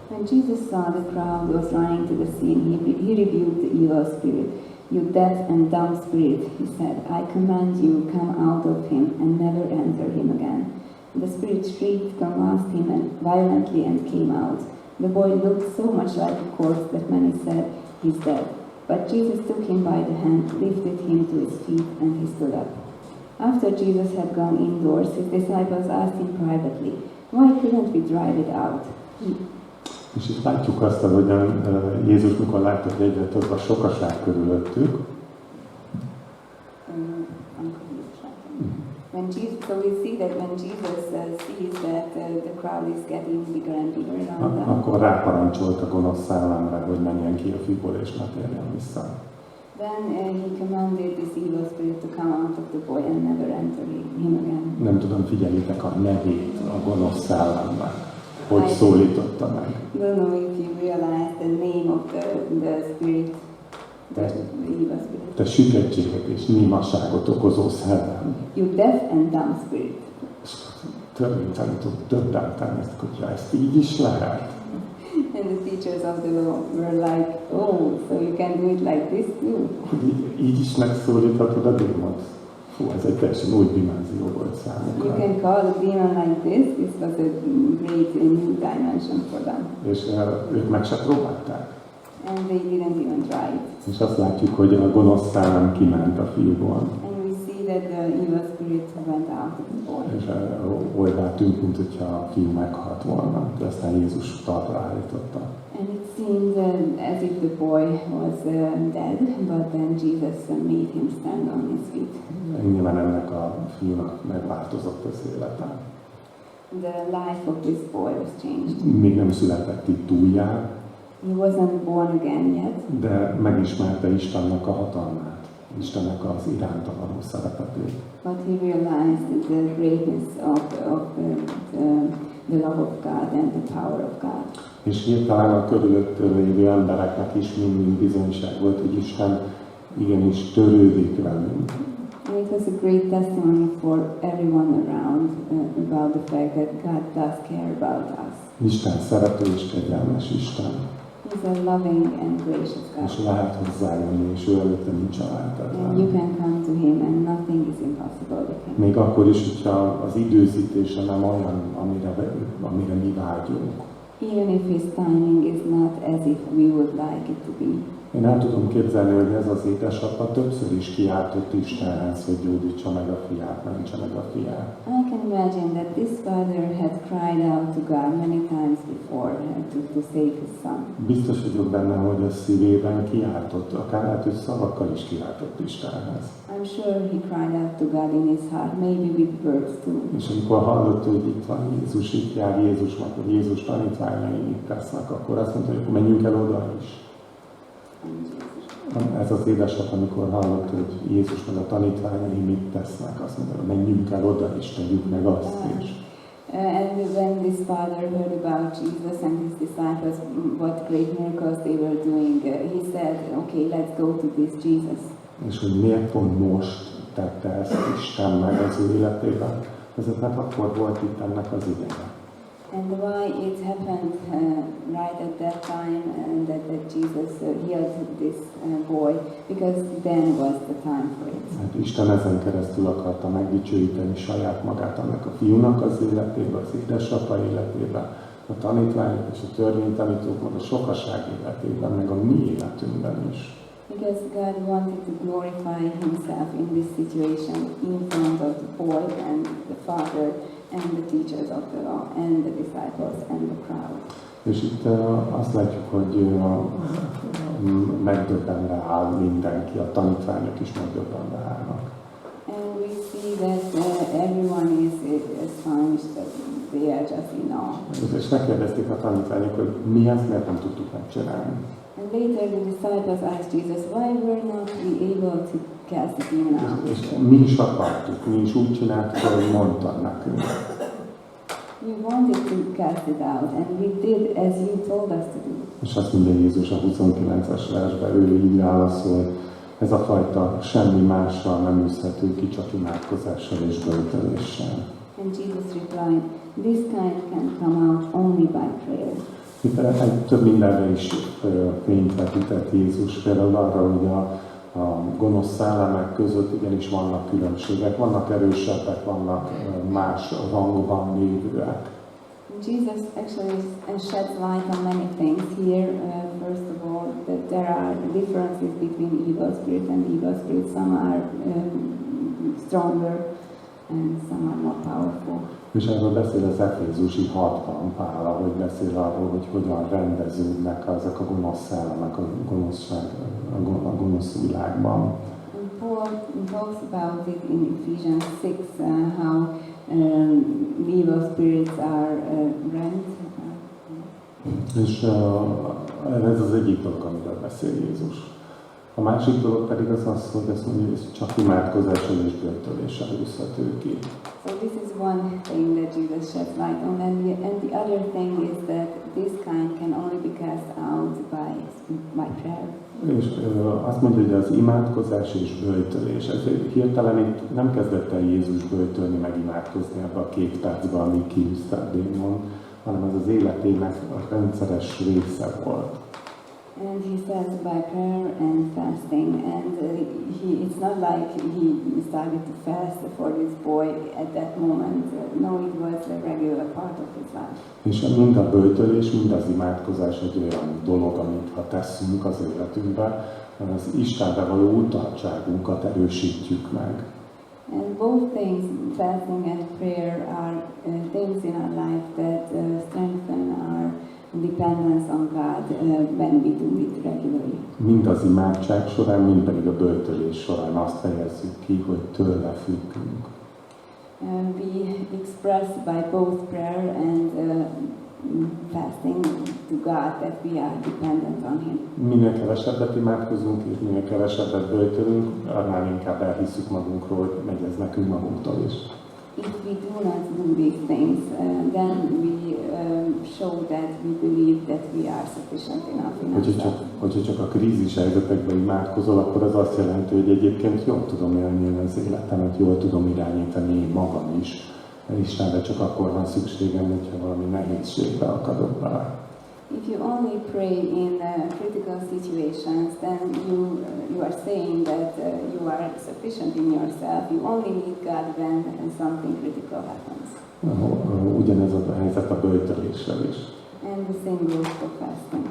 When Jesus saw the crowd was running to the scene, he rebuked the evil spirit. You deaf and dumb spirit, he said, I command you, come out of him and never enter him again. The spirit shrieked, convulsed him violently and came out. The boy looked so much like a corpse that many said, he's dead. But Jesus took him by the hand, lifted him to his feet, and he stood up. After Jesus had gone indoors, his disciples asked him privately, why couldn't we drive it out? És itt látjuk azt, hogy Jézus, mikor látta, hogy egyre több a sokaság körülöttük, so we see that when Jesus sees that the crowd is getting bigger and bigger around them, akkor ráparancsolt a gonosz szellemre, hogy menjen ki a fiúból és ne térjen vissza. Then he commanded this evil spirit to come out of the boy and never enter him again. Nem tudom, figyeljétek a nevét a gonosz szellemnek, hogy szólította meg. Don't know if you realize the name of the spirit, the evil spirit. Te sükettséget és némaságot okozó szellem. You deaf and dumb spirit. Törvénytanítók döbbenten ezt, hogy ezt így is lehet. And the teachers of the law were like, oh, so you can do it like this too. Így is megszólíthatod a démont. Hú, ez egy teljesen új dimenzió volt You számukra. can call a demon like this. This was a great new dimension for them. És ők meg se próbálták. And they didn't even try it. És azt látjuk, hogy a gonosz szellem kiment a fiúból. And we see that the evil spirit went out of the boy. És olybá tűnt, mint hogyha a fiú meghalt volna, de aztán Jézus talpra állította. And it seemed as if the boy was dead, but then Jesus made him stand on his feet. Nyilván ennek a fiúnak megváltozott az élete. The life of this boy was changed. Még nem született itt újjá, He wasn't born again yet, de megismerte Istennek a hatalmát, Istennek az iránta való szeretetét. but he realized the greatness of the love of God and the power of God. És hirtelen a körülöttől lévő embereknek is mind bizonyság volt, hogy Isten igenis törődik velünk. And it was a great testimony for everyone around about the fact that God does care about us. Isten szerető és kegyelmes Isten. He's a loving and gracious És God. lehet hozzájönni, és ő előtte nincs And you lehetetlen. can come to him and nothing is impossible with him. Még akkor is, hogyha az időzítése nem olyan, amire mi vágyunk. Even if his timing is not as if we would like it to be. Én el tudom képzelni, hogy ez az édesapa többször is kiáltott Istenhez, hogy gyógyítsa meg a fiát, mentse meg a fiát. I can imagine that this father had cried out to God many times before to save his son. Biztos vagyok benne, hogy a szívében kiáltott, akár lehet, hogy szavakkal is kiáltott Istenhez. I'm sure he cried out to God in his heart, maybe with words too. És amikor hallott, hogy itt van Jézus, itt jár Jézus, meg hogy Jézus tanítványai mit tesznek, akkor azt mondta, hogy akkor menjünk el oda is. Ez az édesap, amikor hallott, hogy Jézus meg a tanítványai mit tesznek, azt mondta, hogy menjünk el oda és tegyük meg azt is. And when this father heard about Jesus and his disciples, what great miracles they were doing, he said, okay, let's go to this Jesus. És hogy miért pont most tette ezt Isten meg az ő életében, ezeknek akkor volt itt ennek az ideje. And why it happened right at that time and that Jesus healed this boy, because then was the time for it. Hát Isten ezen keresztül akarta megdicsőíteni saját magát annak a fiúnak az életébe, az édesapa életébe, a tanítványok és a törvénytanítók, meg a sokaság életében, meg a mi életünkben is. Because God wanted to glorify himself in this situation in front of the boy and the father and the teachers of the law and the disciples and the crowd. És itt azt látjuk, hogy megdöbbenve áll mindenki, a tanítványok is megdöbbenve állnak. And we see that everyone is astonished that they are just in awe. És megkérdezték a tanítványok, hogy mi ezt miért nem tudtuk megcsinálni. And later the disciples asked Jesus, why were not we able to cast the demon out? És mi is akartuk, mi is úgy csináltuk, hogy mondtad nekünk. We wanted to cast it out and we did as you told us to do. És azt mondja Jézus a 29-es versben, ő így válaszol, ez a fajta semmi mással nem űzhető ki, csak imádkozással és böjtöléssel. And Jesus replied, this kind can come out only by prayer. Itt több mindenre is fényt vetített Jézus, például arra, hogy a gonosz szellemek között igenis vannak különbségek, vannak erősebbek, vannak más rangban lévőek. Jesus actually sheds light on many things here. First of all, that there are differences between evil spirit and evil spirit. Some are stronger and some are more powerful. És erről beszél az Efézusi 6-ban Pál, ahogy beszél arról, hogy hogyan rendeződnek ezek a gonosz szellemek a gonosz világban. And Paul talks about it in Ephesians 6, how evil spirits are rent. És ez az egyik dolog, amiről beszél Jézus. A másik dolog pedig az, hogy azt mondja, hogy ez csak imádkozással és böjtöléssel űzhető ki. So this is one thing that Jesus sheds light on, and the other thing is that this kind can only be cast out by prayer. És azt mondja, hogy az imádkozás és böjtölés, ez hirtelen itt nem kezdett el Jézus böjtölni, meg imádkozni ebbe a 2 percben, amíg kiűzte a démon, hanem ez az életének a rendszeres része volt. And he says by prayer and fasting, and it's not like he started to fast for this boy at that moment. No, it was a regular part of his life. És mind a böjtölés, mind az imádkozás egy olyan dolog, amit ha tesszünk az életünkbe, az Istenre való utaltságunkat erősítjük meg. And both things, fasting and prayer, are things in our life that strengthen our dependence on God when we do it regularly. Mind az imádság során, mind pedig a böjtölés során azt fejezzük ki, hogy tőle függünk. We express by both prayer and fasting to God that we are dependent on Him. Minél kevesebbet imádkozunk és minél kevesebbet böjtölünk, annál inkább elhisszük magunkról, hogy megy ez nekünk magunktól is. If we do not do these things, then we show that we believe that we are sufficient enough in ourselves. Hogyha csak a krízis helyzetekben imádkozol, akkor az azt jelenti, hogy egyébként jól tudom élni az életemet, jól tudom irányítani én magam is. Istenre csak akkor van szükségem, hogyha valami nehézségbe akadok bele. If you only pray in critical situations, then you are saying that you are sufficient in yourself. You only need God when something critical happens. Ugyanez a helyzet a böjtöléssel is. And the same goes for fasting.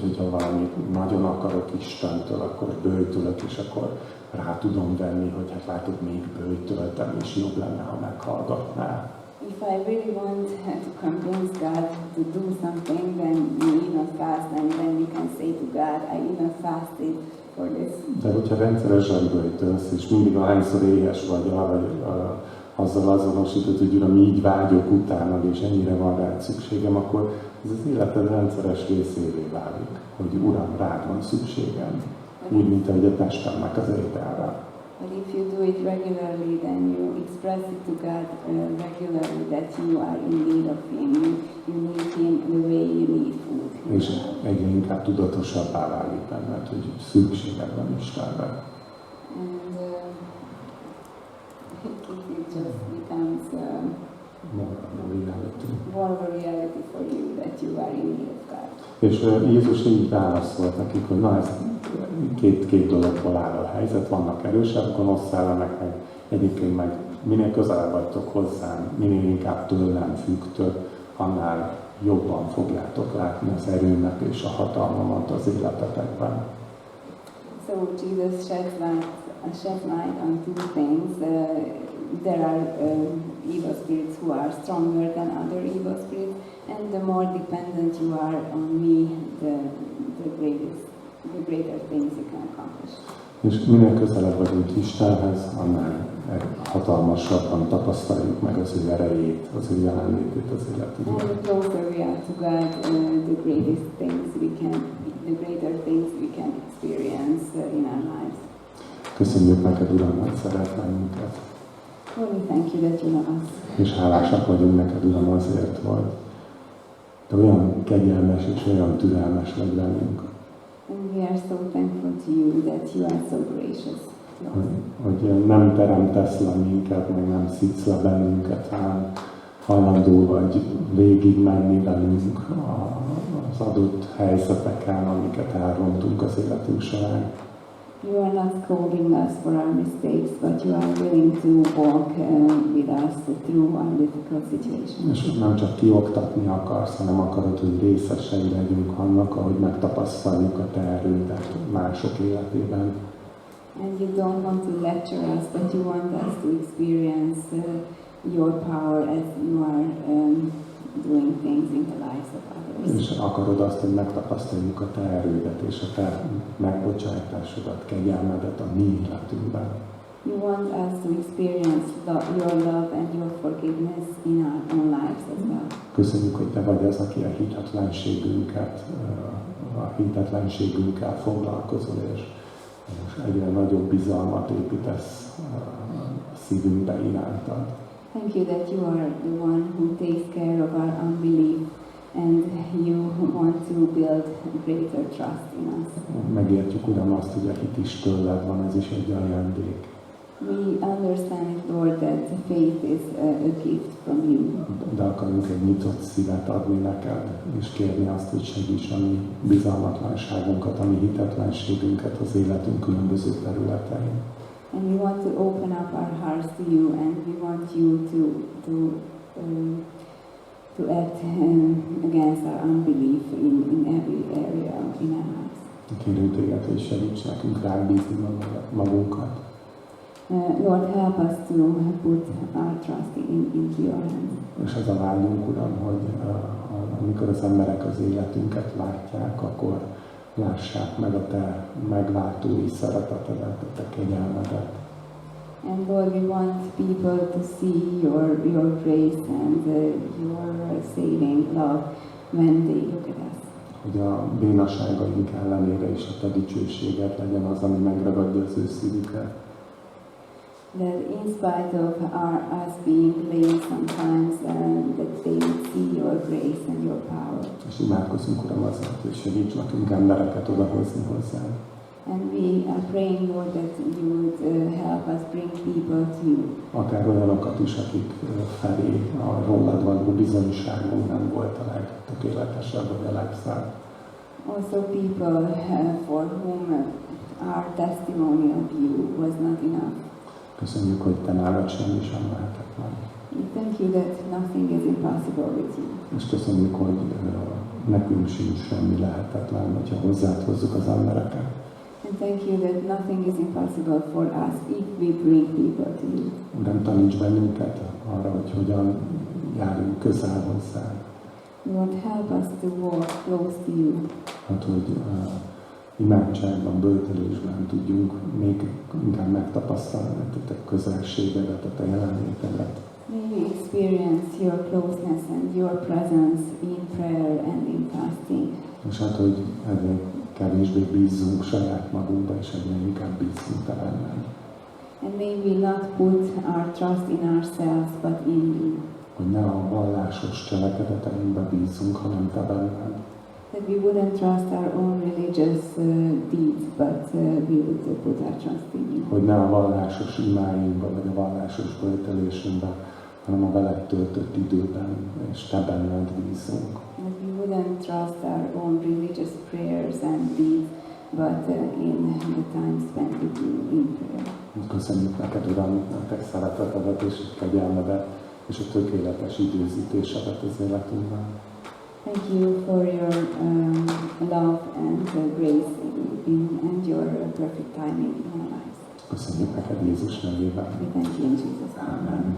Hogyha valamit nagyon akarok Istentől, akkor böjtölök, és akkor rá tudom venni, hogy hát látod, még böjtöltem, és jobb lenne, ha meghallgatnál. If I really want to convince God to do something, then we even fast, and then we can say to God, I even fasted for this. De hogyha rendszeresen böjtölsz, és mindig ahányszor éhes vagy arra, azzal azonosítod, hogy Uram, így vágyok utánad, és ennyire van rád szükségem, akkor ez az életed rendszeres részévé válik, hogy Uram, rád van szükségem, úgy, mint ahogy a testemnek az ételre. But if you do it regularly, then you express it to God regularly that you are in need of Him. You need Him the way you need food. És egyre inkább tudatosabbá válik benned, hogy szükséged van Istenre. And it just becomes more of a reality for you that you are in need of God. És Jézus így válaszolt nekik, hogy na, ez két dologból áll a helyzet, vannak erősebb gonosz szellemek, meg egyébként meg minél közelebb vagytok hozzám, minél inkább tőlem függtök, annál jobban fogjátok látni az erőmet és a hatalmamat az életetekben. So Jesus sheds light on two things. There are evil spirits who are stronger than other evil spirits, and the more dependent you are on me, the greater things you can accomplish. És minél közelebb vagyunk Istenhez, annál hatalmasabban tapasztaljuk meg az ő erejét, az ő jelenlétét az életünkben. And the closer we are to God, the greater things we can experience in our lives. Köszönjük neked, Uram, hogy szeretnél minket. Lord, we thank you that you love us. És hálásak vagyunk neked, Uram, azért, hogy te olyan kegyelmes és olyan türelmes vagy velünk. And we are so thankful to you that you are so gracious. Hogy nem teremtesz le minket, meg nem szítsz le bennünket, hanem hajlandó vagy végig menni velünk az adott helyzeteken, amiket elrontunk az életünk során. You are not scolding us for our mistakes, but you are willing to walk with us through our difficult situations. És nem csak kioktatni akarsz, hanem akarod, hogy részesei legyünk annak, ahogy megtapasztaljuk a te erődet mások életében. And you don't want to lecture us, but you want us to experience your power as you are doing things in the lives of others. És akarod azt, hogy megtapasztaljuk a te erődet és a te megbocsátásodat, kegyelmedet a mi életünkben. You want us to experience your love and your forgiveness in our own lives as well. Köszönjük, hogy te vagy az, aki a hitetlenségünkkel foglalkozol, és egyre nagyobb bizalmat építesz a szívünkbe irántad. Thank you that you are the one who takes care of our unbelief and you want to build greater trust in us. Megértjük, Uram, azt, hogy a hit is tőled van, ez is egy ajándék. We understand it, Lord, that faith is a gift from you. De akarunk egy nyitott szívet adni neked, és kérni azt, hogy segíts a mi bizalmatlanságunkat, a mi hitetlenségünket az életünk különböző területein. And we want to open up our hearts to you, and we want you to act against our unbelief in every area in our lives. Kérünk téged, hogy segíts nekünk rábízni magunkat. Lord, help us to put our trust into your hands. És ez a vágyunk, Uram, hogy amikor az emberek az életünket látják, akkor lássák meg a te megváltói szeretetedet, a te kegyelmedet. And Lord, we want people to see your grace and your saving love when they look at us. Hogy a bénaságaink ellenére is a te dicsőséged legyen az, ami megragadja az ő szívüket. That in spite of us being lame sometimes, that they would see your grace and your power. És imádkozunk, Uram, azért, hogy segíts nekünk embereket odahozni hozzá. And we are praying, Lord, that you would help us bring people to you. Akár olyanokat is, akik felé a rólad való bizonyságunk nem volt a legtökéletesebb, vagy a legszebb. Also people for whom our testimony of you was not enough. Köszönjük, hogy te nálad semmi sem lehetetlen. We thank you that nothing is impossible with you. És köszönjük, hogy nekünk sincs semmi lehetetlen, hogyha hozzád hozzuk az embereket. And thank you that nothing is impossible for us if we bring people to you. Uram, taníts bennünket arra, hogy hogyan járjunk közel hozzád. Lord, help us to walk close to you. Hát, hogy imádságban, böltelésben tudjunk még inkább megtapasztalni a te közelségedet, a te jelenlétedet. May we experience your closeness and your presence in prayer and in fasting. És hát, hogy egyre kevésbé bízzunk saját magunkba, és egyre inkább bízzunk te benned. And may we not put our trust in ourselves, but in you. Hogy ne a vallásos cselekedeteinkbe bízzunk, hanem te benned. That we wouldn't trust our own religious deeds, but we would put our trust in you. Hogy ne a vallásos imáinkba, vagy a vallásos böltelésünkbe, hanem a veled töltött időben, és te benned bízunk. That we wouldn't trust our own religious prayers and deeds, but in the time spent with you in prayer. Köszönjük neked, Uram, a te szeretetedet és a kegyelmedet, és a tökéletes időzítésedet az életünkben. Thank you for your love and grace and your perfect timing in our lives. Köszönjük neked Jézus nevében. We thank you in Jesus' name. Amen.